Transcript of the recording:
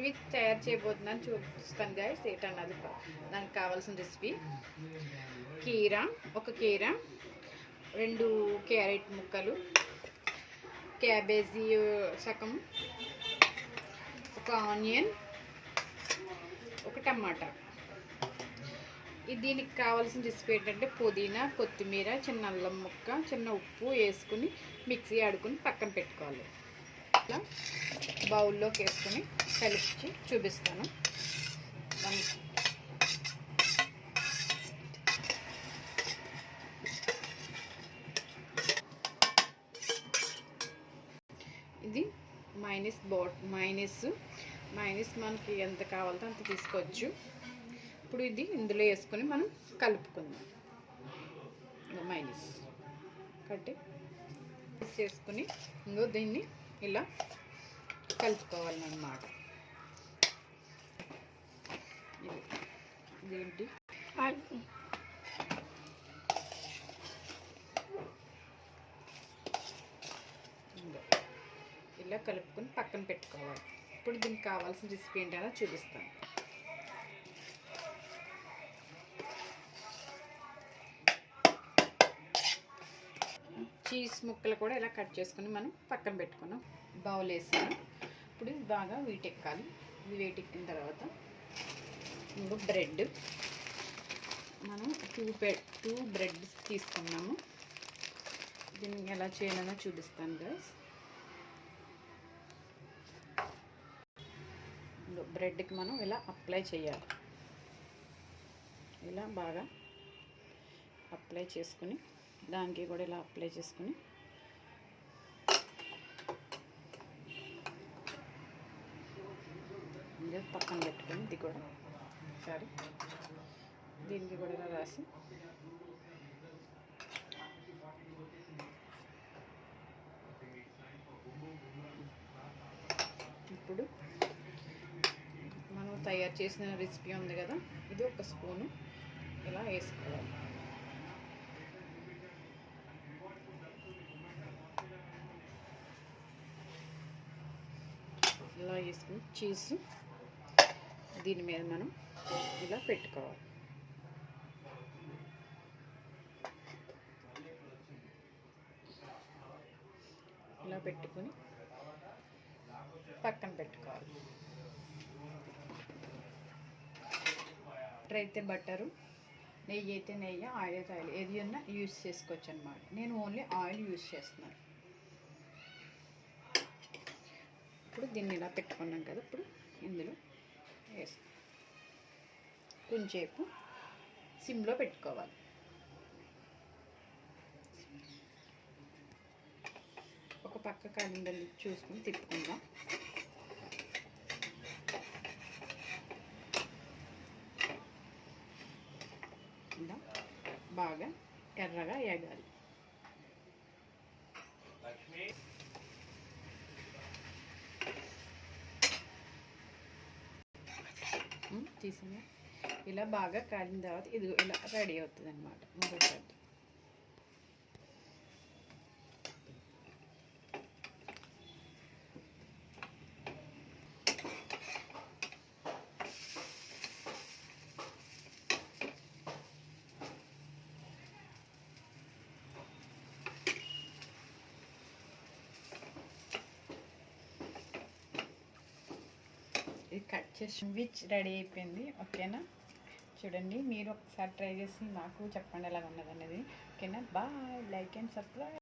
Sandwich తయారు చేయబోతున్నాను, చూపిస్తాను గైస్ ఏంటన్నది. దానికి కావాల్సిన రెసిపీ ఒక కీరా, 2 క్యారెట్ ముక్కలు, క్యాబేజీ సగం, ఒక ఆనియన్, ఒక టమాటా. దీనికి కావాల్సిన రెసిపీ ఏంటంటే పుదీనా, కొత్తిమీర, చిన్న అల్లం ముక్క, చిన్న ఉప్పు వేసుకుని మిక్సీ ఆడుకుని పక్కన పెట్టుకోవాలి. ఇట్లా బౌల్లోకి వేసుకుని కలిపి చూపిస్తాను. ఇది మైనస్ మనకి ఎంత కావాలో అంత తీసుకోవచ్చు. ఇప్పుడు ఇది ఇందులో వేసుకొని మనం కలుపుకుందాం. మైనస్ కట్టి చేసుకుని దీన్ని ఇలా కలుపుకోవాలన్నమాట. ఇదేంటి ఇలా కలుపుకొని పక్కన పెట్టుకోవాలి. ఇప్పుడు దీనికి కావాల్సిన రెసిపీ ఏంటో చూపిస్తాను. చీజ్ ముక్కలు కూడా ఇలా కట్ చేసుకుని మనం పక్కన పెట్టుకున్నాం. బౌల్ వేసాను. ఇప్పుడు ఇది బాగా వీటెక్కాలి. ఇది వీటెక్కిన తర్వాత ఇంకో బ్రెడ్, మనం 2 బ్రెడ్ తీసుకున్నాము. దీన్ని ఎలా చేయాలనో చూపిస్తాను గైస్. బ్రెడ్కి మనం ఇలా అప్లై చేయాలి. ఇలా బాగా అప్లై చేసుకుని దానికి కూడా ఇలా అప్లై చేసుకుని పక్కన పెట్టుకొని ఇది కూడా ఒకసారి దీనికి కూడా ఇలా రాసి ఇప్పుడు మనం తయారు చేసిన రెసిపీ ఉంది కదా, ఇది 1 స్పూను ఇలా వేసుకోవాలి. ఇలా వేసుకుని చీజ్ దీని మీద మనం ఇలా పెట్టుకోవాలి. ఇలా పెట్టుకుని పక్కన పెట్టుకోవాలి. బటర్ అయితే బటరు, నెయ్యి అయితే నెయ్యి, ఆయిల్ అయితే ఆయిల్, ఏది ఉన్నా యూజ్ చేసుకోవచ్చు అన్నమాట. నేను ఓన్లీ ఆయిల్ యూజ్ చేస్తున్నాను. ఇప్పుడు దీన్ని ఇలా పెట్టుకున్నాం కదా, ఇప్పుడు ఇందులో వేస్తాం. కొంచెంసేపు సిమ్లో పెట్టుకోవాలి. ఒక పక్క కాలిందని చూసుకుని తిప్పుకుందాం. ఇలా బాగా ఎర్రగా ఎగాలి. తీసిన ఇలా బాగా కాలిన తర్వాత ఇది ఇలా రెడీ అవుతుంది అన్నమాట. మరొకటి కట్ చేసి శాండ్విచ్ రెడీ అయిపోయింది. ఓకేనా, చూడండి, మీరు ఒకసారి ట్రై చేసి నాకు చెప్పండి ఎలా ఉన్నది అనేది. ఓకేనా, బాయ్. Like and subscribe.